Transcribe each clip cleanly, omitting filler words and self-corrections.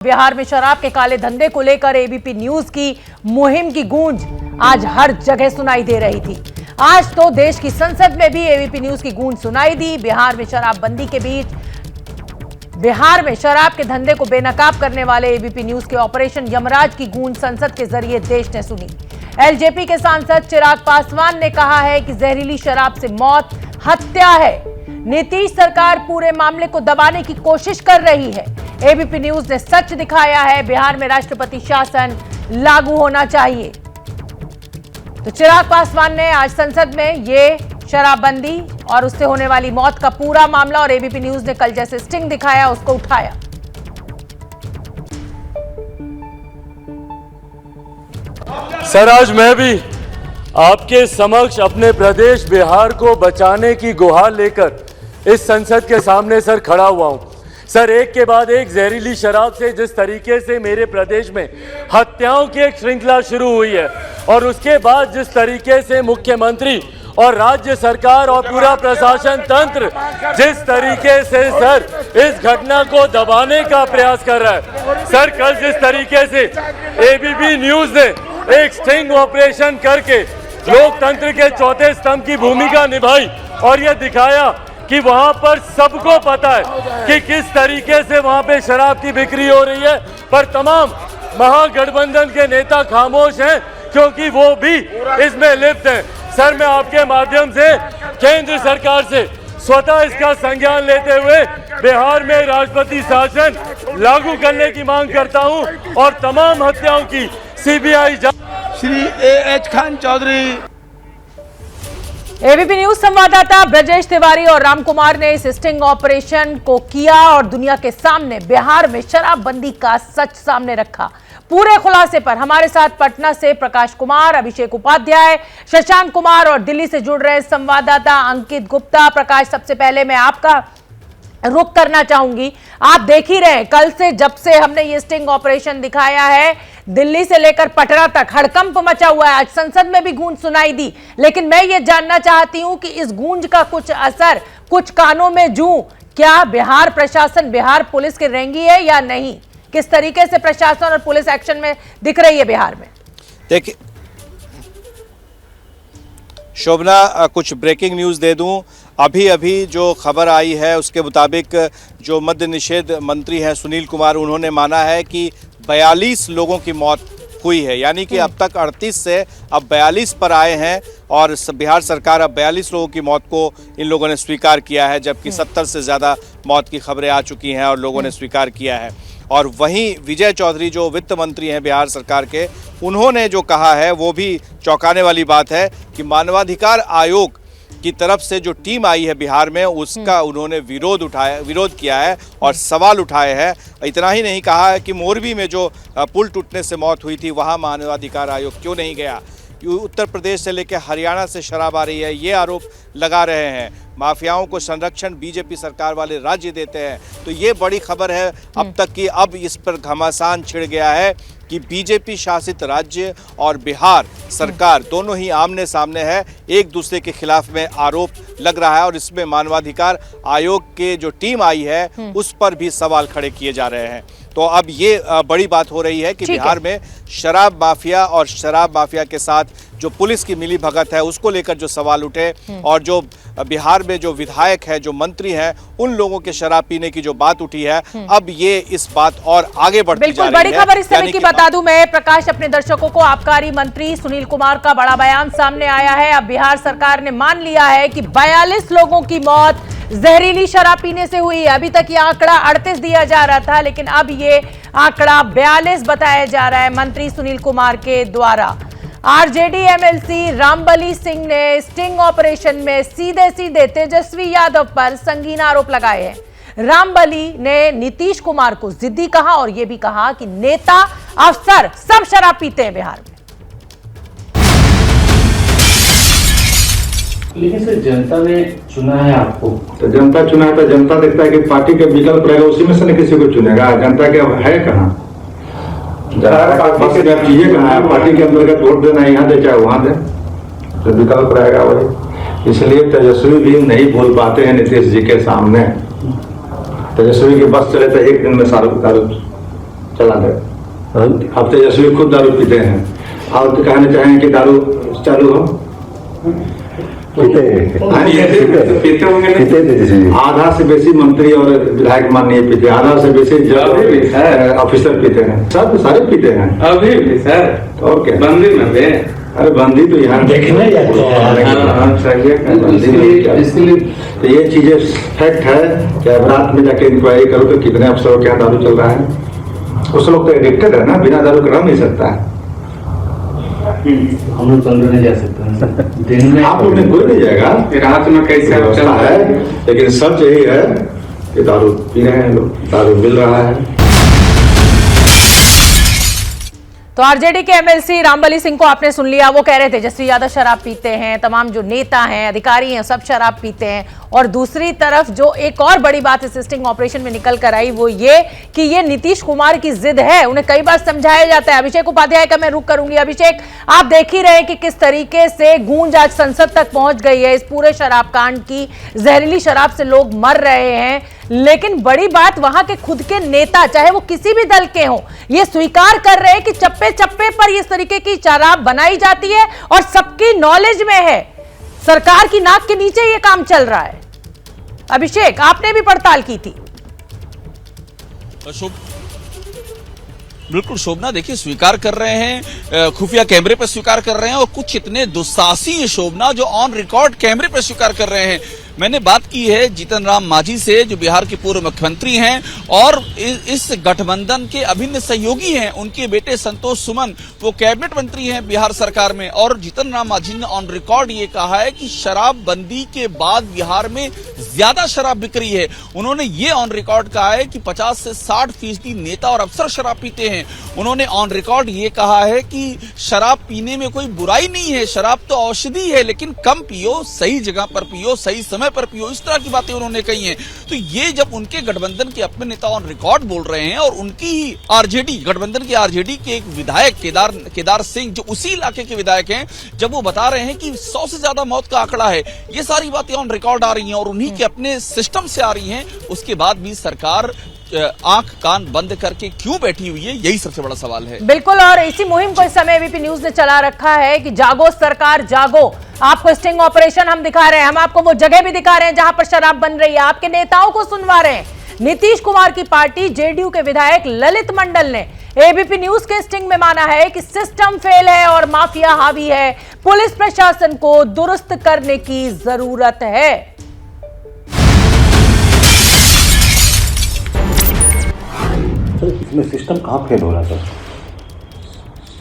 बिहार में शराब के काले धंधे को लेकर एबीपी न्यूज की मुहिम की गूंज आज हर जगह सुनाई दे रही थी। आज तो देश की संसद में भी एबीपी न्यूज की गूंज सुनाई दी। बिहार में शराबबंदी के बीच बिहार में शराब के धंधे को बेनकाब करने वाले एबीपी न्यूज के ऑपरेशन यमराज की गूंज संसद के जरिए देश ने सुनी। एलजेपी के सांसद चिराग पासवान ने कहा है कि जहरीली शराब से मौत हत्या है। नीतीश सरकार पूरे मामले को दबाने की कोशिश कर रही है। एबीपी न्यूज ने सच दिखाया है। बिहार में राष्ट्रपति शासन लागू होना चाहिए। तो चिराग पासवान ने आज संसद में ये शराबबंदी और उससे होने वाली मौत का पूरा मामला और एबीपी न्यूज ने कल जैसे स्टिंग दिखाया उसको उठाया। सर, आज मैं भी आपके समक्ष अपने प्रदेश बिहार को बचाने की गुहार लेकर इस संसद के सामने सर खड़ा हुआ हूं। सर, एक के बाद एक जहरीली शराब से जिस तरीके से मेरे प्रदेश में हत्याओं की एक श्रृंखला शुरू हुई है और उसके बाद जिस तरीके से मुख्यमंत्री और राज्य सरकार और पूरा प्रशासन तंत्र जिस तरीके से सर इस घटना को दबाने का प्रयास कर रहा है। सर, कल जिस तरीके से एबीपी न्यूज ने एक स्टिंग ऑपरेशन करके लोकतंत्र के चौथे स्तंभ की भूमिका निभाई और यह दिखाया कि वहां पर सबको पता है कि किस तरीके से वहां पे शराब की बिक्री हो रही है, पर तमाम महागठबंधन के नेता खामोश हैं क्योंकि वो भी इसमें लिप्त हैं। सर, मैं आपके माध्यम से केंद्र सरकार से स्वतः इसका संज्ञान लेते हुए बिहार में राष्ट्रपति शासन लागू करने की मांग करता हूं और तमाम हत्याओं की सीबीआई जांच। Shri AH Khan Chaudhary. ABP news संवाददाता ब्रजेश तिवारी और राम कुमार ने इस स्टिंग ऑपरेशन को किया और दुनिया के सामने बिहार में शराबबंदी का सच सामने रखा। पूरे खुलासे पर हमारे साथ पटना से प्रकाश कुमार, अभिषेक उपाध्याय, शशांक कुमार और दिल्ली से जुड़ रहे संवाददाता अंकित गुप्ता। प्रकाश, सबसे पहले मैं आपका रुख करना चाहूंगी। आप देख ही रहे हैं, कल से जब से हमने ये स्टिंग ऑपरेशन दिखाया है, दिल्ली से लेकर पटना तक हड़कंप मचा हुआ है। आज संसद में भी गूंज सुनाई दी, लेकिन मैं ये जानना चाहती हूं कि इस गूंज का कुछ असर कुछ कानों में जूं क्या बिहार प्रशासन, बिहार पुलिस की रेंगी है या नहीं? किस तरीके से प्रशासन और पुलिस एक्शन में दिख रही है बिहार में? देखिए शोभना, कुछ ब्रेकिंग न्यूज़ दे दूं। अभी जो खबर आई है उसके मुताबिक जो मद्य निषेध मंत्री हैं सुनील कुमार, उन्होंने माना है कि 42 लोगों की मौत हुई है, यानी कि अब तक 38 से अब 42 पर आए हैं और बिहार सरकार अब 42 लोगों की मौत को इन लोगों ने स्वीकार किया है, जबकि 70 से ज़्यादा मौत की खबरें आ चुकी हैं और लोगों ने स्वीकार किया है। और वहीं विजय चौधरी जो वित्त मंत्री हैं बिहार सरकार के, उन्होंने जो कहा है वो भी चौंकाने वाली बात है कि मानवाधिकार आयोग की तरफ से जो टीम आई है बिहार में उसका उन्होंने विरोध किया है और सवाल उठाए हैं। इतना ही नहीं, कहा है कि मोरबी में जो पुल टूटने से मौत हुई थी वहां मानवाधिकार आयोग क्यों नहीं गया। उत्तर प्रदेश से लेकर हरियाणा से शराब आ रही है, ये आरोप लगा रहे हैं। माफियाओं को संरक्षण बीजेपी सरकार वाले राज्य देते हैं। तो ये बड़ी खबर है अब तक की। अब इस पर घमासान छिड़ गया है कि बीजेपी शासित राज्य और बिहार सरकार दोनों ही आमने सामने है, एक दूसरे के खिलाफ में आरोप लग रहा है और इसमें मानवाधिकार आयोग के जो टीम आई है उस पर भी सवाल खड़े किए जा रहे हैं। तो अब ये बड़ी बात हो रही है कि बिहार में शराब माफिया और शराब माफिया के साथ जो पुलिस की मिली भगत है उसको लेकर जो सवाल उठे और जो बिहार में जो विधायक है, जो मंत्री हैं, उन लोगों के शराब पीने की जो बात उठी है, अब ये इस बात और आगे बढ़ती जा रही है। बड़ी खबर इस तरह की बता दूं मैं प्रकाश अपने दर्शकों को, आबकारी मंत्री सुनील कुमार का बड़ा बयान सामने आया है। अब बिहार सरकार ने मान लिया है कि 42 लोगों की मौत जहरीली शराब पीने से हुई है। अभी तक ये आंकड़ा 38 दिया जा रहा था, लेकिन अब ये आंकड़ा 42 बताया जा रहा है मंत्री सुनील कुमार के द्वारा। आरजेडी एमएलसी रामबली सिंह ने स्टिंग ऑपरेशन में सीधे तेजस्वी यादव पर संगीन आरोप लगाए हैं। रामबली ने नीतीश कुमार को जिद्दी कहा और यह भी कहा कि नेता अफसर सब शराब पीते हैं बिहार में। लेकिन सर, जनता ने चुना है आपको, तो जनता चुना है तो जनता देखता है कि पार्टी के विकल्प रहेगा, उसी में से न किसी को चुनेगा। जनता के है कहाँ, चीजें कहाँ है? पार्टी के अंतर्गत वोट देना, यहाँ दे चाहे वहां दे, तो विकल्प रहेगा वही। इसलिए तेजस्वी भी नहीं बोल पाते हैं नीतीश जी के सामने। तेजस्वी की बस चले तो एक दिन में सारा चला दे। अब तेजस्वी खुद दारू पीते हैं, और तो कहना चाहेंगे कि दारू चालू हो? पीते होंगे। आधा से बेसी मंत्री और विधायक माननीय पीते हैं, आधा से बेसी जज ऑफिसर पीते हैं, सब सारे पीते हैं अभी भी सर। और क्या बंदी में भी? अरे बंदी तो यहाँ देखने जाते हैं, इसलिए तो ये चीजें फैक्ट है कि अब रात में जाके इंक्वायरी करो तो कितने अफसरों के यहाँ दारू चल रहा है। उस लोग तो एडिक्टेड है ना, बिना दारू के रह नहीं सकता है। हम लोग अंदर नहीं जा सकते दिन में, आप लोग में कोई नहीं जाएगा, रात में कैसे व्यवस्था है, लेकिन सच यही है कि दारू पी रहे हैं लोग, दारू मिल रहा है। तो आरजेडी के एमएलसी रामबली सिंह को आपने सुन लिया, वो कह रहे थे तेजस्वी यादव शराब पीते हैं, तमाम जो नेता हैं, अधिकारी हैं, सब शराब पीते हैं। और दूसरी तरफ जो एक और बड़ी बात इस स्टिंग ऑपरेशन में निकल कर आई वो ये कि ये नीतीश कुमार की जिद है, उन्हें कई बार समझाया जाता है। अभिषेक उपाध्याय का मैं रुख करूंगी। अभिषेक, आप देख ही रहे कि किस तरीके से गूंज आज संसद तक पहुंच गई है इस पूरे शराब कांड की। जहरीली शराब से लोग मर रहे हैं, लेकिन बड़ी बात वहां के खुद के नेता, चाहे वो किसी भी दल के हों, ये स्वीकार कर रहे हैं कि चप्पे चप्पे पर इस तरीके की शराब बनाई जाती है और सबकी नॉलेज में है, सरकार की नाक के नीचे ये काम चल रहा है। अभिषेक, आपने भी पड़ताल की थी। बिल्कुल शोभना, देखिए स्वीकार कर रहे हैं, खुफिया कैमरे पर स्वीकार कर रहे हैं, और कुछ इतने दुस्साहसी है शोभना जो ऑन रिकॉर्ड कैमरे पर स्वीकार कर रहे हैं। मैंने बात की है जीतन राम मांझी से, जो बिहार के पूर्व मुख्यमंत्री हैं और इस गठबंधन के अभिन्न सहयोगी हैं। उनके बेटे संतोष सुमन वो कैबिनेट मंत्री हैं बिहार सरकार में, और जीतन राम मांझी ने ऑन रिकॉर्ड ये कहा है कि शराबबंदी के बाद बिहार में ज्यादा शराब बिक रही है। उन्होंने ये ऑन रिकॉर्ड कहा है कि 50 से 60% नेता और अफसर शराब पीते हैं। उन्होंने ऑन रिकॉर्ड ये कहा है कि शराब पीने में कोई बुराई नहीं है, शराब तो औषधि है, लेकिन कम पियो, सही जगह पर पियो, सही समय पर पियो, इस तरह की बातें उन्होंने कही हैं। तो ये जब उनके गठबंधन के अपने नेता ऑन रिकॉर्ड बोल रहे हैं, और उनकी ही आरजेडी, गठबंधन के आरजेडी के एक विधायक केदार सिंह जो उसी इलाके के विधायक हैं, जब वो बता रहे हैं कि 100 से ज्यादा मौत का आंकड़ा है, ये सारी बातें ऑन रिकॉर्ड आ रही हैं और उन्हीं के अपने सिस्टम से आ रही हैं, उसके बाद भी सरकार आंख कान बंद करके क्यों बैठी हुई है, यही सबसे बड़ा सवाल है। बिल्कुल, और इसी मुहिम को इस समय एबीपी न्यूज ने चला रखा है कि जागो सरकार जागो। आपको स्टिंग ऑपरेशन हम दिखा रहे हैं, हम आपको वो जगह भी दिखा रहे हैं जहां पर शराब बन रही है, आपके नेताओं को सुनवा रहे हैं। नीतीश कुमार की पार्टी जेडीयू के विधायक ललित मंडल ने एबीपी न्यूज के स्टिंग में माना है कि सिस्टम फेल है और माफिया हावी है, पुलिस प्रशासन को दुरुस्त करने की जरूरत है। इसमें सिस्टम कहाँ फेल हो रहा है?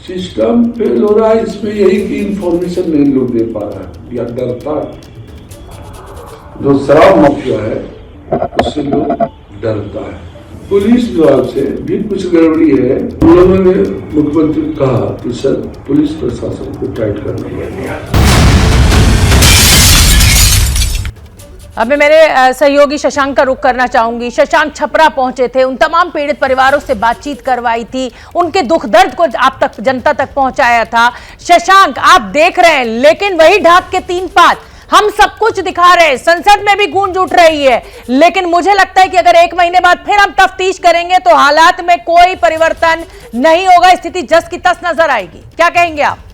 सिस्टम फेल हो रहा है इसमें यही कि इंफॉर्मेशन नहीं लोग दे पा रहा है या डरता है। जो शराब माफिया है उससे लोग डरता है। पुलिस विभाग से भी कुछ गड़बड़ी है। उन्होंने मुख्यमंत्री को कहा कि सर पुलिस प्रशासन को टाइट करना पड़ेगा। अब मैं मेरे सहयोगी शशांक का रुख करना चाहूंगी। शशांक छपरा पहुंचे थे, उन तमाम पीड़ित परिवारों से बातचीत करवाई थी, उनके दुख दर्द को आप तक, जनता तक पहुंचाया था। शशांक, आप देख रहे हैं, लेकिन वही ढाक के 3 पात, हम सब कुछ दिखा रहे हैं, संसद में भी गूंज उठ रही है, लेकिन मुझे लगता है कि अगर 1 महीने बाद फिर हम तफ्तीश करेंगे तो हालात में कोई परिवर्तन नहीं होगा, स्थिति जस की तस नजर आएगी। क्या कहेंगे आप?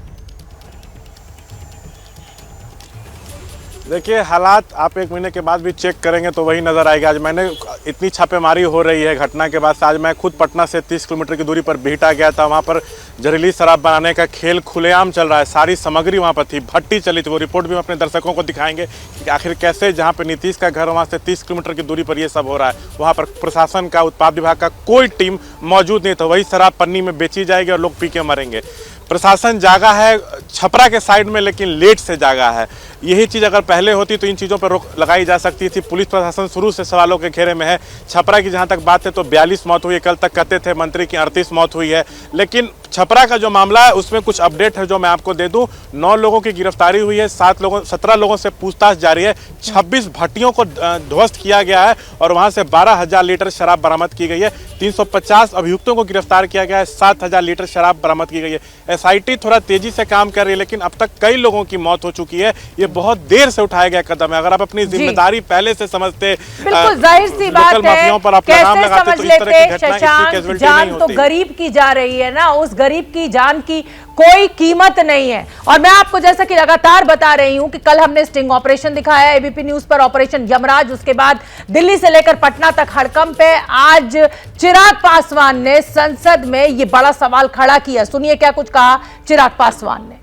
देखिए, हालात आप 1 महीने के बाद भी चेक करेंगे तो वही नज़र आएगा। आज मैंने इतनी छापेमारी हो रही है घटना के बाद से, आज मैं खुद पटना से 30 किलोमीटर की दूरी पर बिहटा गया था। वहाँ पर जहरीली शराब बनाने का खेल खुलेआम चल रहा है, सारी सामग्री वहाँ पर थी, भट्टी चली थी। वो रिपोर्ट भी हम अपने दर्शकों को दिखाएंगे कि आखिर कैसे जहाँ पर नीतीश का घर, वहाँ से 30 किलोमीटर की दूरी पर ये सब हो रहा है। वहाँ पर प्रशासन का, उत्पाद विभाग का कोई टीम मौजूद नहीं था। वही शराब पन्नी में बेची जाएगी और लोग पी के मरेंगे। प्रशासन जागा है छपरा के साइड में, लेकिन लेट से जागा है। यही चीज़ अगर पहले होती तो इन चीज़ों पर रोक लगाई जा सकती थी। पुलिस प्रशासन शुरू से सवालों के घेरे में है। छपरा की जहां तक बात है तो 42 मौत हुई है, कल तक कहते थे मंत्री की 38 मौत हुई है, लेकिन छपरा का जो मामला है उसमें कुछ अपडेट है जो मैं आपको दे दूं। 9 लोगों की गिरफ्तारी हुई है, 17 लोगों से पूछताछ जारी है, 26 भट्टियों को ध्वस्त किया गया है और वहां से 12,000 लीटर शराब बरामद की गई है। 350 अभियुक्तों को गिरफ्तार किया गया है, 7,000 लीटर शराब बरामद की गई है। एसआईटी थोड़ा तेजी से काम कर रही है, लेकिन अब तक कई लोगों की मौत हो चुकी है। ये बहुत देर से उठाया गया कदम है। अगर आप अपनी जिम्मेदारी पहले से समझते, बिल्कुल जाहिर सी बात है, कैसे समझ लेते शशांक, जान तो गरीब की जा रही है ना, उस गरीब की जान की कोई कीमत नहीं है। और मैं आपको जैसा कि लगातार बता रही हूं कि कल हमने स्टिंग ऑपरेशन दिखाया एबीपी न्यूज पर, ऑपरेशन यमराज, उसके बाद दिल्ली से लेकर पटना तक हड़कंप है। आज चिराग पासवान ने संसद में यह बड़ा सवाल खड़ा किया, सुनिए क्या कुछ कहा चिराग पासवान ने।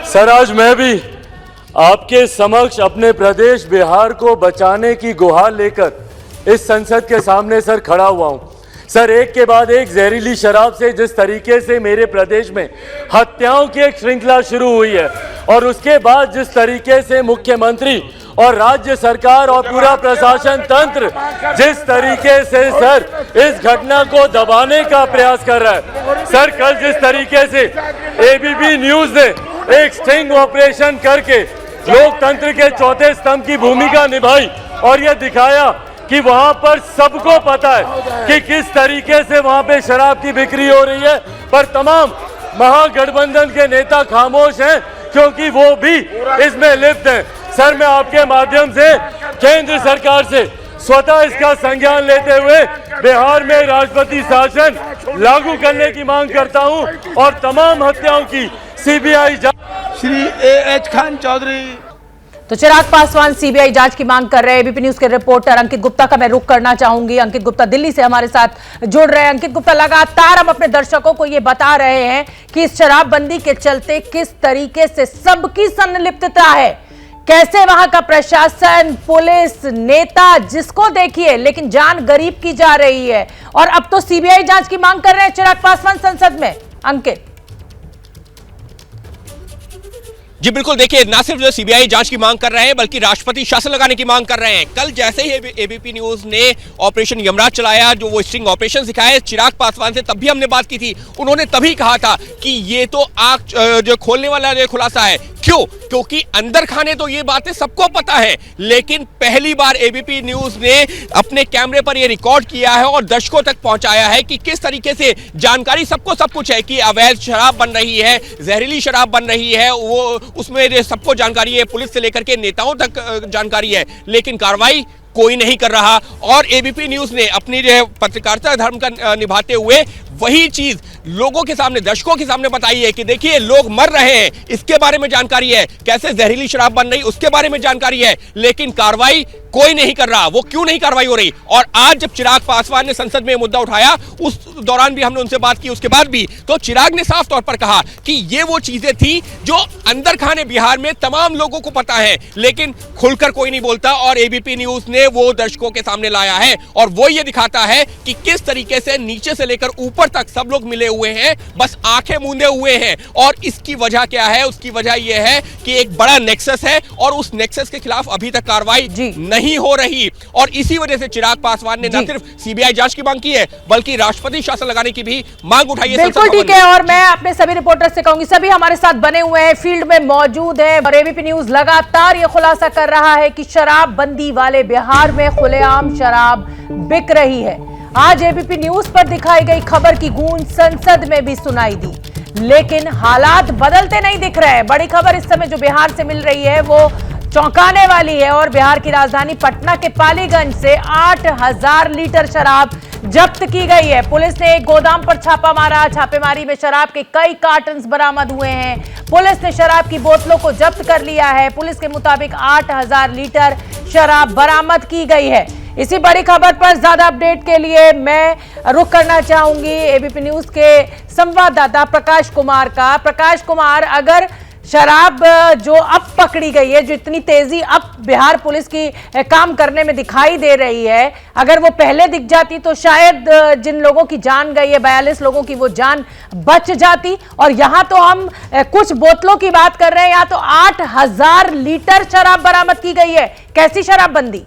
सर, आज मैं भी आपके समक्ष अपने प्रदेश बिहार को बचाने की गुहार लेकर इस संसद के सामने सर खड़ा हुआ हूं। सर, एक के बाद एक जहरीली शराब से जिस तरीके से मेरे प्रदेश में हत्याओं की एक श्रृंखला शुरू हुई है और उसके बाद जिस तरीके से मुख्यमंत्री और राज्य सरकार और पूरा प्रशासन तंत्र जिस तरीके से सर इस घटना को दबाने का प्रयास कर रहा है। सर, कल जिस तरीके से एबीपी न्यूज ने एक स्टिंग ऑपरेशन करके लोकतंत्र के चौथे स्तंभ की भूमिका निभाई और यह दिखाया कि वहां पर सबको पता है कि किस तरीके से वहां पे शराब की बिक्री हो रही है, पर तमाम महागठबंधन के नेता खामोश हैं क्योंकि वो भी इसमें लिप्त हैं। सर, मैं आपके माध्यम से केंद्र सरकार से स्वतः इसका संज्ञान लेते हुए बिहार में राष्ट्रपति शासन लागू करने की मांग करता हूं और तमाम हत्याओं की सीबीआई जांच। श्री ए.एच. खान चौधरी। तो चिराग पासवान सीबीआई जांच की मांग कर रहे हैं। एबीपी न्यूज के रिपोर्टर अंकित गुप्ता का मैं रुख करना चाहूंगी। अंकित गुप्ता दिल्ली से हमारे साथ जुड़ रहे हैं। अंकित गुप्ता, लगातार हम अपने दर्शकों को ये बता रहे हैं कि इस शराबबंदी के चलते किस तरीके से सबकी संलिप्तता है, कैसे वहां का प्रशासन, पुलिस, नेता, जिसको देखिए लेकिन जान गरीब की जा रही है और अब तो सीबीआई जांच की मांग कर रहे हैं चिराग पासवान संसद में। अंकित जी बिल्कुल, देखिए ना सिर्फ जो सीबीआई जांच की मांग कर रहे हैं बल्कि राष्ट्रपति शासन लगाने की मांग कर रहे हैं। कल जैसे ही एबीपी न्यूज ने ऑपरेशन यमराज चलाया, जो वो स्टिंग ऑपरेशन सिखाया चिराग पासवान से, तब भी हमने बात की थी। उन्होंने तभी कहा था कि ये तो आग जो खोलने वाला जो खुलासा है। क्यों? क्योंकि अंदर खाने तो ये बातें सबको पता है, लेकिन पहली बार एबीपी न्यूज ने अपने कैमरे पर ये रिकॉर्ड किया है और दर्शकों तक पहुंचाया है कि किस तरीके से जानकारी सबको सब कुछ है कि अवैध शराब बन रही है, जहरीली शराब बन रही है, वो उसमें सबको जानकारी है, पुलिस से लेकर के नेताओं तक जानकारी है, लेकिन कार्रवाई कोई नहीं कर रहा। और एबीपी न्यूज ने अपनी जो पत्रकारिता धर्म का निभाते हुए वही चीज लोगों के सामने, दर्शकों के सामने बताई है कि देखिए लोग मर रहे हैं, इसके बारे में जानकारी है, कैसे जहरीली शराब बन रही उसके बारे में जानकारी है, लेकिन कार्रवाई कोई नहीं कर रहा। वो क्यों नहीं कार्रवाई हो रही? और आज जब चिराग पासवान ने संसद में मुद्दा उठाया, उस दौरान भी हमने उनसे बात की, उसके बाद भी, तो चिराग ने साफ तौर पर कहा कि ये वो चीजें थी जो अंदर खाने बिहार में तमाम लोगों को पता है, लेकिन खुलकर कोई नहीं बोलता। और एबीपी न्यूज ने वो दर्शकों के सामने लाया है और वो ये दिखाता है कि किस तरीके से नीचे से लेकर ऊपर तक सब लोग मिले हुए हैं, बस आंखें मूंदे हुए हैं। और इसकी वजह क्या है? उसकी वजह यह है कि एक बड़ा नेक्सस है और उस नेक्सस के खिलाफ अभी तक कार्रवाई नहीं हो रही। और इसी वजह से चिराग पासवान ने न सिर्फ सीबीआई जांच की मांग की है बल्कि राष्ट्रपति शासन लगाने की भी मांग उठाई है। बिल्कुल ठीक है, और मैं अपने सभी रिपोर्टर से कहूंगी, सभी हमारे साथ बने हुए हैं, फील्ड में मौजूद है और एबीपी न्यूज लगातार ये खुलासा कर रहा है कि शराब बंदी वाले बिहार में खुलेआम शराब बिक रही है। आज एबीपी न्यूज पर दिखाई गई खबर की गूंज संसद में भी सुनाई दी, लेकिन हालात बदलते नहीं दिख रहे हैं। बड़ी खबर इस समय जो बिहार से मिल रही है वो चौंकाने वाली है और बिहार की राजधानी पटना के पालीगंज से 8,000 लीटर शराब जब्त की गई है। पुलिस ने एक गोदाम पर छापा मारा, छापेमारी में शराब के कई कार्टन्स बरामद हुए हैं। पुलिस ने शराब की बोतलों को जब्त कर लिया है। पुलिस के मुताबिक 8,000 लीटर शराब बरामद की गई है। इसी बड़ी खबर पर ज्यादा अपडेट के लिए मैं रुख करना चाहूंगी एबीपी न्यूज के संवाददाता प्रकाश कुमार का। प्रकाश कुमार, अगर शराब जो अब पकड़ी गई है, जो इतनी तेजी अब बिहार पुलिस की काम करने में दिखाई दे रही है, अगर वो पहले दिख जाती तो शायद जिन लोगों की जान गई है, 42 लोगों की, वो जान बच जाती। और यहां तो हम कुछ बोतलों की बात कर रहे हैं, यहां तो 8,000 लीटर शराब बरामद की गई है। कैसी शराबबंदी?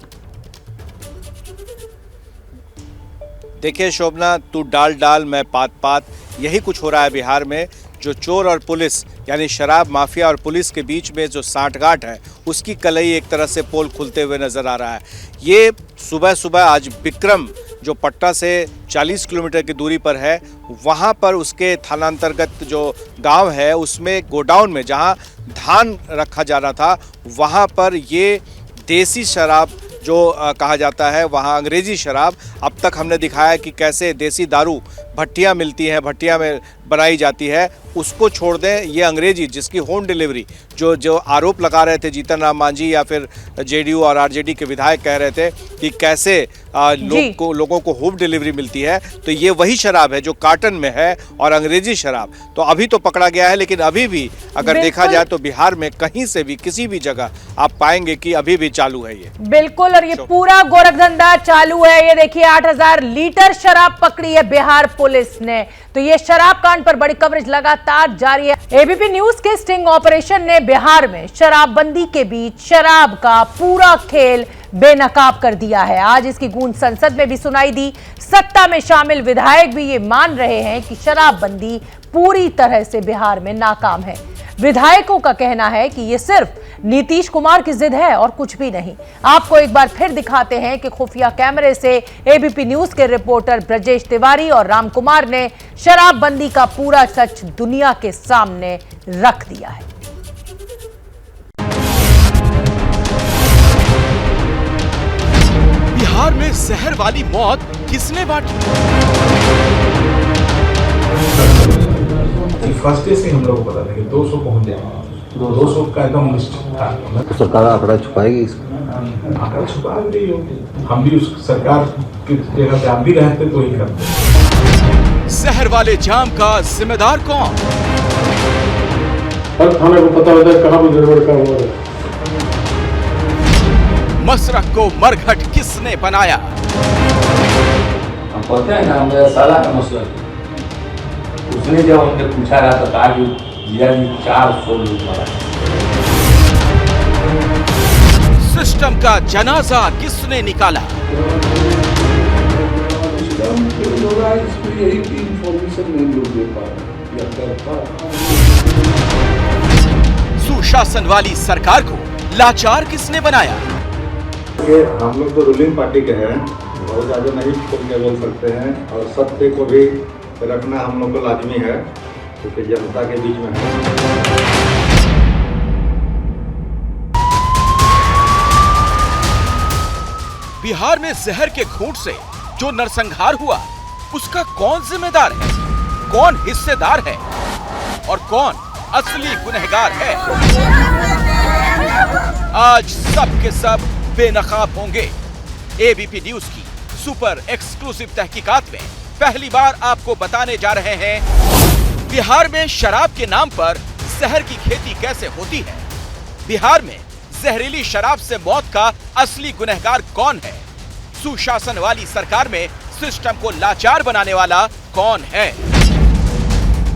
देखिए शोभना, तू डाल डाल मैं पात पात, यही कुछ हो रहा है बिहार में। जो चोर और पुलिस यानी शराब माफिया और पुलिस के बीच में जो सांठगांठ है उसकी कलई एक तरह से पोल खुलते हुए नजर आ रहा है। ये सुबह सुबह आज विक्रम जो पटना से 40 किलोमीटर की दूरी पर है, वहाँ पर उसके थानांतर्गत जो गांव है उसमें गोडाउन में जहाँ धान रखा जा रहा था वहाँ पर ये देसी शराब जो कहा जाता है, वहाँ अंग्रेज़ी शराब, अब तक हमने दिखाया कि कैसे देसी दारू भट्टियाँ मिलती हैं, भट्टियाँ में बनाई जाती है, उसको छोड़ दें। ये अंग्रेजी जिसकी होम डिलीवरी जो आरोप लगा रहे थे जीतन राम मांझी या फिर जेडीयू और आरजेडी के विधायक कह रहे थे कि कैसे लोगों को होम डिलीवरी मिलती है, तो ये वही शराब है जो कार्टन में है और अंग्रेजी शराब तो अभी तो पकड़ा गया है, लेकिन अभी भी अगर देखा जाए तो बिहार में कहीं से भी किसी भी जगह आप पाएंगे कि अभी भी चालू है ये। बिल्कुल, और ये पूरा गोरखधंधा चालू है। ये देखिए 8000 लीटर शराब पकड़ी है बिहार पुलिस ने। तो ये शराब कांड पर बड़ी कवरेज लगातार जारी है। एबीपी न्यूज के स्टिंग ऑपरेशन ने बिहार में शराबबंदी के बीच शराब का पूरा खेल बेनकाब कर दिया है। आज इसकी गूंज संसद में भी सुनाई दी। सत्ता में शामिल विधायक भी ये मान रहे हैं कि शराबबंदी पूरी तरह से बिहार में नाकाम है। विधायकों का कहना है कि ये सिर्फ नीतीश कुमार की जिद है और कुछ भी नहीं। आपको एक बार फिर दिखाते हैं कि खुफिया कैमरे से एबीपी न्यूज के रिपोर्टर ब्रजेश तिवारी और राम कुमार ने शराबबंदी का पूरा सच दुनिया के सामने रख दिया है। बिहार में जहर वाली मौत किसने बांटी? फर्स्ट डे से हम लोग को पता था कि 200 पहुंच जाएंगे, 200 का एकदम लिस्ट था। तो सरकार आंकड़ा छुपाएगी इसको? आंकड़ा छुपा भी रही होगी, हम भी उस सरकार की जगह पे आप भी रहते तो ही करते। जहर वाले जाम का जिम्मेदार कौन? हर थाने को पता होता है कहाँ पे गड़बड़ का हुआ है। मसरख को मरघट किसने बनाया? हम पता है ना, मेरा साला का मसला उसने जब हमने पूछा रहा तो कहा कि जिया जी 400 लोग मारा। सिस्टम का जनाजा किसने निकाला? यही की इंफॉर्मेशन नहीं लोग दे पा रहे। सुशासन वाली सरकार को लाचार किसने बनाया? हम लोग तो रूलिंग पार्टी के हैं, बहुत ज्यादा नहीं खोल के बोल सकते हैं और सत्य को भी रखना हम लोग को लाजमी है क्योंकि जनता के बीच में है। बिहार में जहर के घूंट से जो नरसंहार हुआ उसका कौन जिम्मेदार है, कौन हिस्सेदार है और कौन असली गुनहगार है? आज सब के सब बेनकाब होंगे। एबीपी न्यूज की सुपर एक्सक्लूसिव तहकीकात में पहली बार आपको बताने जा रहे हैं बिहार में शराब के नाम पर जहर की खेती कैसे होती है, बिहार में जहरीली शराब से मौत का असली गुनहगार कौन है, सुशासन वाली सरकार में सिस्टम को लाचार बनाने वाला कौन है।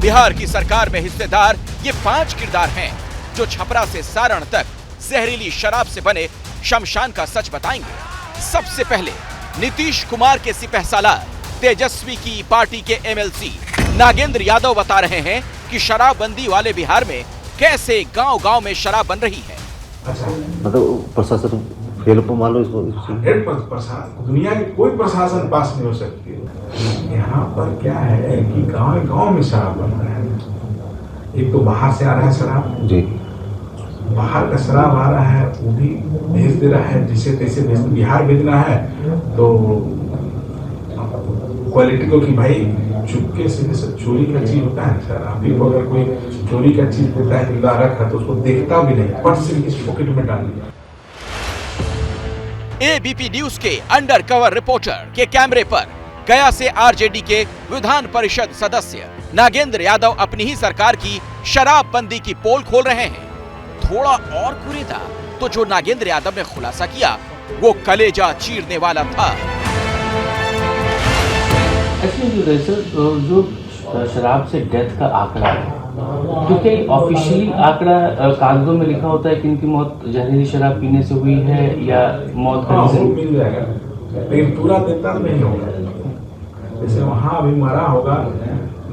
बिहार की सरकार में हिस्सेदार ये 5 किरदार हैं जो छपरा से सारण तक जहरीली शराब से बने शमशान का सच बताएंगे। सबसे पहले नीतीश कुमार के सिपहसालार तेजस्वी की पार्टी के एमएलसी नागेंद्र यादव बता रहे हैं कि शराबबंदी वाले बिहार में कैसे गांव-गांव में शराब बन रही है। मतलब प्रशासन फेल को मान लो इसको। 100% दुनिया की कोई प्रशासन पास नहीं हो सकती। यहाँ पर क्या है कि गांव-गांव में शराब बन रहा है। एक तो बाहर से आ रहा है शराब जी, बाहर का शराब आ रहा है वो भी भेज दे रहा है, जिसे तैसे भेज, बिहार भेजना है तो क्वालिटी को कि भाई चुपके से जैसे चोरी का चीज होता है सर, अभी अगर कोई चोरी का चीज देता है खुला रखा तो उसको देखता भी नहीं, पट से किसी पॉकेट में डाल दिया। एबीपी न्यूज के अंडर कवर रिपोर्टर के कैमरे पर गया से आरजेडी के विधान परिषद सदस्य नागेंद्र यादव अपनी ही सरकार की शराबबंदी की पोल खोल रहे हैं। थोड़ा और कुरीदा तो जो नागेंद्र यादव ने खुलासा किया वो कलेजा चीरने वाला था। जो शराब से डेथ का आंकड़ा है, क्योंकि ऑफिशियली आंकड़ा कागजों में लिखा होता है कि इनकी मौत जहरीली शराब पीने से हुई है या मौत का मिल जाएगा, लेकिन पूरा देता नहीं होगा। जैसे वहां अभी मरा होगा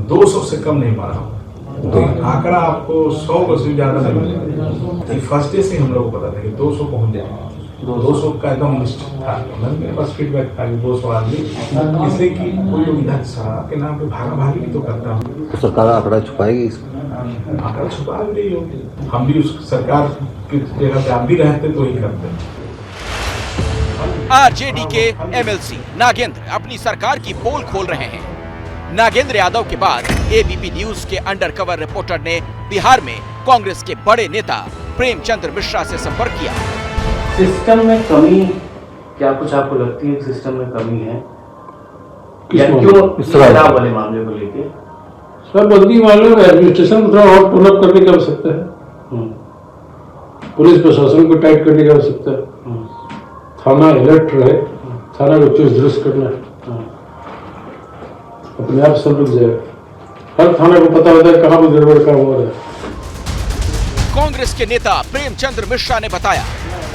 200 से कम नहीं मरा होगा, तो आंकड़ा आपको 100 से ज्यादा नहीं मिलेगा। फर्स्ट डे से हम लोग को पता था कि 200 पहुंच जाएगा, 200 का एकदम निश्चित था। मेरे पास फीडबैक था कि 200 आदमी, इसलिए कि कोई लोग इधर शराब के नाम पे भागा भागी भी तो करता है। तो सरकार आंकड़ा छुपाएगी, आंकड़ा छुपा भी रही होगी। हम भी उस सरकार की जगह पे आप भी रहते तो ही करते। आरजेडी के एमएलसी नागेंद्र अपनी सरकार की पोल खोल रहे हैं। नागेंद्र यादव के बाद एबीपी न्यूज के अंडरकवर रिपोर्टर ने बिहार में कांग्रेस के बड़े नेता प्रेमचंद्र मिश्रा से संपर्क किया। सिस्टम में कमी क्या कुछ आपको लगती है? सिस्टम में कमी है या क्यों शराब वाले मामले को लेके? शराबबंदी मामले में एडमिनिस्ट्रेशन थोड़ा और टोन अप करने की आवश्यकता है, पुलिस प्रशासन को टाइट करने की आवश्यकता है, थाना अलर्ट रहे, थाना को चुस्त दुरुस्त करना है, अपने आप सब रुक जाए, हर थाना को पता होता है कहाँ पर गड़बड़ काम हो रहा है। कांग्रेस के नेता प्रेमचंद्र मिश्रा ने बताया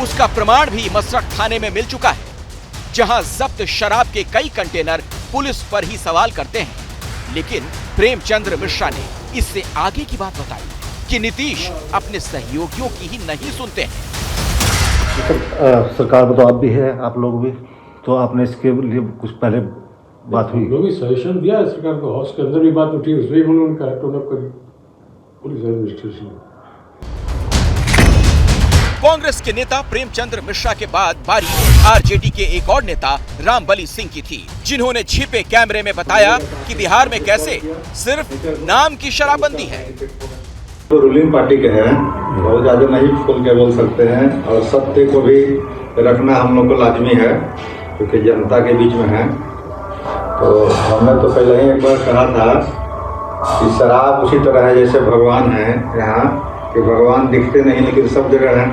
उसका प्रमाण भी मसरख थाने में मिल चुका है, जहां जब्त शराब के कई कंटेनर पुलिस पर ही सवाल करते हैं। लेकिन प्रेमचंद्र मिश्रा ने इससे आगे की बात बताई कि नीतीश अपने सहयोगियों की ही नहीं सुनते हैं। सरकार में तो आप भी है, आप लोग भी, तो आपने इसके लिए कुछ पहले बात हुई? लोग भी सजेशन दिया है सरकार को, हाउस के अंदर भी बात उठी, उसमें भी उन्होंने कहा टोन अप करी पुलिस एडमिनिस्ट्रेशन। कांग्रेस के नेता प्रेमचंद्र मिश्रा के बाद बारी आरजेडी के एक और नेता रामबली सिंह की थी, जिन्होंने छिपे कैमरे में बताया कि बिहार में कैसे सिर्फ नाम की शराबबंदी है। तो रूलिंग पार्टी के हैं, बहुत ज्यादा नहीं खोल के बोल सकते हैं, और सत्य को भी रखना हम लोग को लाजमी है क्योंकि जनता के बीच में है। तो हमने तो पहले ही एक बार कहा था कि शराब उसी तरह है जैसे भगवान है यहाँ, कि भगवान दिखते नहीं लेकिन सब जगह है।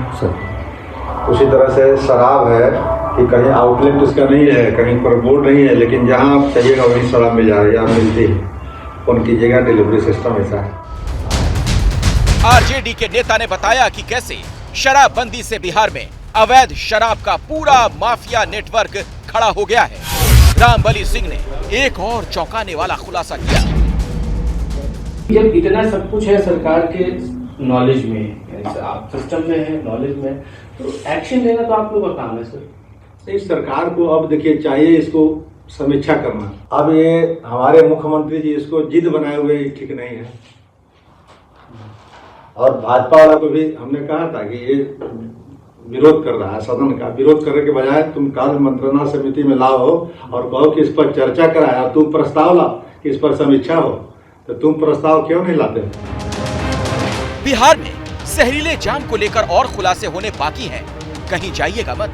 उसी तरह से शराब है कि कहीं आउटलेट उसका नहीं है, कहीं पर बोर्ड नहीं है, लेकिन जहाँ आप चाहिएगा वहीं शराब मिल जाएगी, आप मिलती है, फोन कीजिएगा, डिलीवरी सिस्टम ऐसा है। आरजेडी के नेता ने बताया कि कैसे शराबबंदी से बिहार में अवैध शराब का पूरा माफिया नेटवर्क खड़ा हो गया है। रामबली सिंह ने एक और चौंकाने वाला खुलासा किया। जब इतना सब कुछ है सरकार के नॉलेज में, आप सिस्टम में है, नॉलेज में, तो एक्शन लेना तो आप लोगों का काम है सर। नहीं, सरकार को अब देखिए चाहिए इसको समीक्षा करना। अब ये हमारे मुख्यमंत्री जी इसको जिद बनाए हुए ठीक नहीं है, और भाजपा वाला को भी हमने कहा था कि ये विरोध कर रहा है, सदन का विरोध करने के बजाय तुम कार्य मंत्रणा समिति में लाओ और कहो कि इस पर चर्चा कराया, तुम प्रस्ताव ला कि इस पर समीक्षा हो, तो तुम प्रस्ताव क्यों नहीं लाते? बिहार में जहरीले जाम को लेकर और खुलासे होने बाकी हैं, कहीं जाइएगा मत।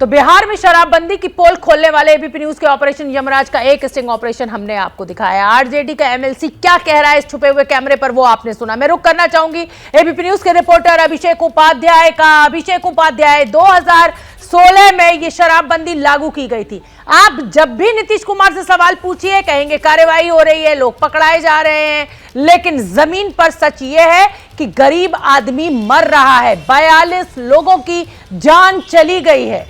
तो बिहार में शराबबंदी की पोल खोलने वाले एबीपी न्यूज के ऑपरेशन यमराज का एक स्टिंग ऑपरेशन हमने आपको दिखाया। आरजेडी का एमएलसी क्या कह रहा है इस छुपे हुए कैमरे पर, वो आपने सुना। मैं रुक करना चाहूंगी एबीपी न्यूज के रिपोर्टर अभिषेक उपाध्याय का। अभिषेक उपाध्याय, 2016 में ये शराबबंदी लागू की गई थी। आप जब भी नीतीश कुमार से सवाल पूछिए कहेंगे कार्रवाई हो रही है, लोग पकड़ाए जा रहे हैं, लेकिन जमीन पर सच ये है कि गरीब आदमी मर रहा है। 42 लोगों की जान चली गई है।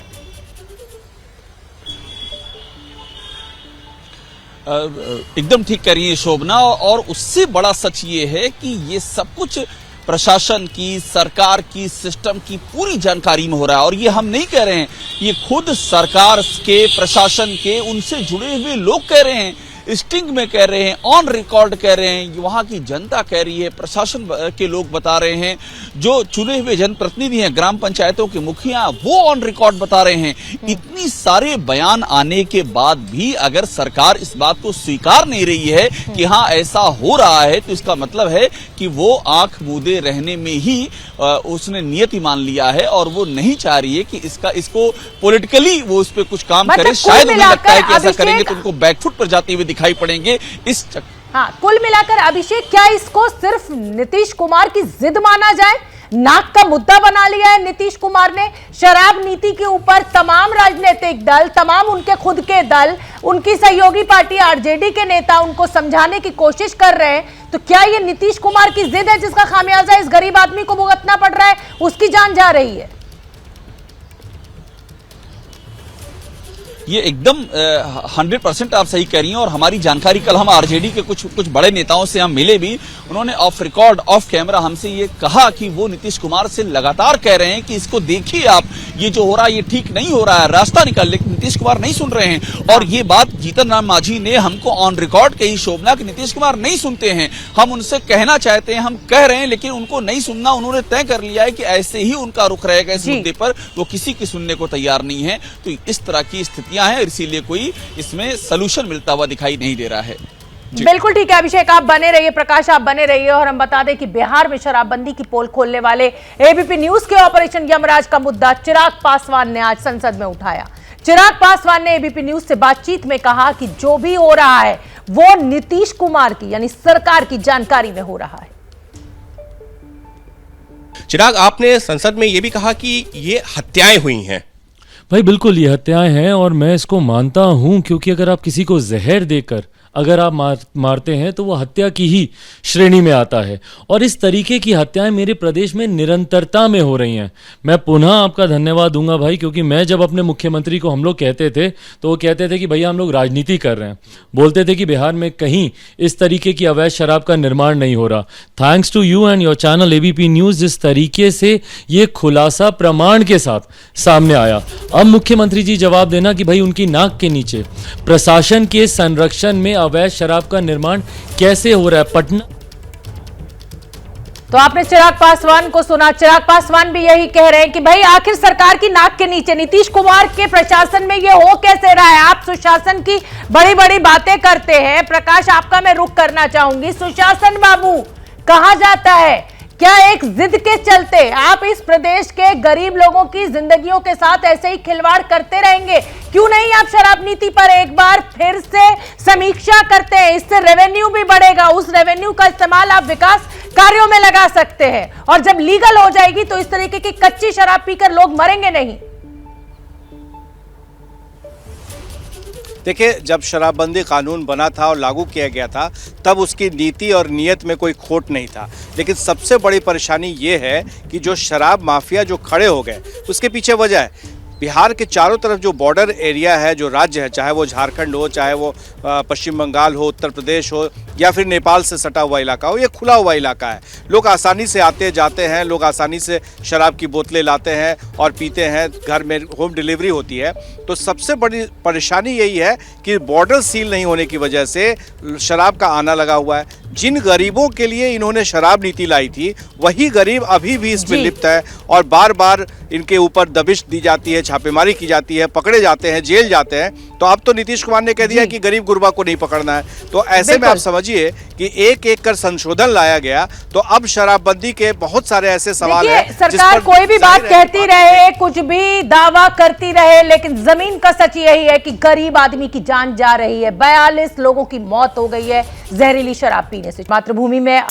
एकदम ठीक कह रही है शोभना, और उससे बड़ा सच ये है कि ये सब कुछ प्रशासन की, सरकार की, सिस्टम की पूरी जानकारी में हो रहा है। और ये हम नहीं कह रहे हैं, ये खुद सरकार के, प्रशासन के, उनसे जुड़े हुए लोग कह रहे हैं, स्टिंग में कह रहे हैं, ऑन रिकॉर्ड कह रहे हैं, वहां की जनता कह रही है, प्रशासन के लोग बता रहे हैं, जो चुने हुए जनप्रतिनिधि हैं, ग्राम पंचायतों के मुखिया, वो ऑन रिकॉर्ड बता रहे हैं। इतनी सारे बयान आने के बाद भी अगर सरकार इस बात को स्वीकार नहीं रही है कि हाँ ऐसा हो रहा है, तो इसका मतलब है कि वो आंख मूंदे रहने में ही उसने नियति मान लिया है और वो नहीं चाह रही है कि इसको पॉलिटिकली वो उस पर कुछ काम करे। शायद मुझे लगता है कि ऐसा करेंगे तो उनको बैकफुट पर जाते हुए दिखाई पड़ेंगे इस हाँ, कुल मिलाकर अभिषेक, क्या इसको सिर्फ नीतीश कुमार की जिद माना जाए? नाक का मुद्दा बना लिया है नीतीश कुमार ने शराब नीति के ऊपर। तमाम राजनीतिक दल, तमाम उनके खुद के दल, उनकी सहयोगी पार्टी आरजेडी के नेता उनको समझाने की कोशिश कर रहे हैं। तो क्या ये नीतीश कुमार की जिद है जिसका खामियाजा इस गरीब आदमी को भुगतना पड़ रहा है, उसकी जान जा रही है? ये एकदम 100% आप सही कह रही हैं। और हमारी जानकारी, कल हम आरजेडी के कुछ बड़े नेताओं से हम मिले भी, उन्होंने ऑफ रिकॉर्ड, ऑफ कैमरा हमसे ये कहा कि वो नीतीश कुमार से लगातार कह रहे हैं कि इसको देखिए आप, ये जो हो रहा है ये ठीक नहीं हो रहा है, रास्ता निकाल, लेकिन नीतीश कुमार नहीं सुन रहे हैं। और ये बात जीतन राम मांझी ने हमको ऑन रिकॉर्ड कही, शोभना, कि नीतीश कुमार नहीं सुनते हैं, हम उनसे कहना चाहते हैं, हम कह रहे हैं, लेकिन उनको नहीं सुनना। उन्होंने तय कर लिया है कि ऐसे ही उनका रुख रहेगा इस मुद्दे पर, वो किसी की सुनने को तैयार नहीं है। तो इस तरह की स्थितियां हैं, इसीलिए कोई इसमें सलूशन मिलता हुआ दिखाई नहीं दे रहा है। बिल्कुल ठीक है अभिषेक, आप बने रहिए, प्रकाश आप बने रहिए। और हम बता दें कि बिहार में शराबबंदी की पोल खोलने वाले एबीपी न्यूज के ऑपरेशन यमराज का मुद्दा चिराग पासवान ने आज संसद में उठाया। चिराग पासवान ने एबीपी न्यूज से बातचीत में कहा कि जो भी हो रहा है वो नीतीश कुमार की, यानी सरकार की जानकारी में हो रहा है। चिराग, आपने संसद में यह भी कहा कि ये हत्याएं हुई हैं। भाई बिल्कुल ये हत्याएं हैं और मैं इसको मानता हूं, क्योंकि अगर आप किसी को जहर देकर अगर आप मारते हैं तो वो हत्या की ही श्रेणी में आता है। और इस तरीके की हत्याएं मेरे प्रदेश में निरंतरता में हो रही हैं। मैं पुनः आपका धन्यवाद दूंगा भाई, क्योंकि मैं जब अपने मुख्यमंत्री को हम लोग कहते थे तो वो कहते थे कि भैया हम लोग राजनीति कर रहे हैं, बोलते थे कि बिहार में कहीं इस तरीके की अवैध शराब का निर्माण नहीं हो रहा। Thanks to you and your channel ABP news, जिस तरीके से ये खुलासा प्रमाण के साथ सामने आया। अब मुख्यमंत्री जी जवाब देना कि भाई उनकी नाक के नीचे प्रशासन के संरक्षण में अवैध शराब का निर्माण कैसे हो रहा है। पटना, तो आपने चिराग पासवान को सुना। चिराग पासवान भी यही कह रहे हैं कि भाई आखिर सरकार की नाक के नीचे नीतीश कुमार के प्रशासन में ये हो कैसे रहा है। आप सुशासन की बड़ी बड़ी बातें करते हैं। प्रकाश, आपका मैं रुख करना चाहूंगी। सुशासन बाबू कहां जाता है? क्या एक जिद के चलते आप इस प्रदेश के गरीब लोगों की जिंदगियों के साथ ऐसे ही खिलवाड़ करते रहेंगे? क्यों नहीं आप शराब नीति पर एक बार फिर से समीक्षा करते हैं? इससे रेवेन्यू भी बढ़ेगा, उस रेवेन्यू का इस्तेमाल आप विकास कार्यों में लगा सकते हैं। और जब लीगल हो जाएगी तो इस तरीके की कच्ची शराब पीकर लोग मरेंगे नहीं। देखिए, जब शराबबंदी कानून बना था और लागू किया गया था तब उसकी नीति और नीयत में कोई खोट नहीं था। लेकिन सबसे बड़ी परेशानी ये है कि जो शराब माफिया जो खड़े हो गए, उसके पीछे वजह है बिहार के चारों तरफ जो बॉर्डर एरिया है, जो राज्य है, चाहे वो झारखंड हो, चाहे वो पश्चिम बंगाल हो, उत्तर प्रदेश हो, या फिर नेपाल से सटा हुआ इलाका हो, ये खुला हुआ इलाका है। लोग आसानी से आते जाते हैं, लोग आसानी से शराब की बोतलें लाते हैं और पीते हैं, घर में होम डिलीवरी होती है। तो सबसे बड़ी परेशानी यही है कि बॉर्डर सील नहीं होने की वजह से शराब का आना लगा हुआ है। जिन गरीबों के लिए इन्होंने शराब नीति लाई थी, वही गरीब अभी भी इसमें लिप्त है और बार बार इनके ऊपर दबिश दी जाती है, छापेमारी की जाती है, पकड़े जाते हैं, जेल जाते हैं। तो अब तो नीतीश कुमार ने कह दिया कि गरीब गुरबा को नहीं पकड़ना है। तो ऐसे में आप समझिए कि एक एक कर संशोधन लाया गया। तो अब शराबबंदी के बहुत सारे ऐसे सवाल हैं। सरकार कोई भी बात कहती रहे, कुछ भी दावा करती रहे, लेकिन जमीन का सच यही है कि गरीब आदमी की जान जा रही है। 42 लोगों की मौत हो गई है जहरीली शराब पीने से। मातृभूमि में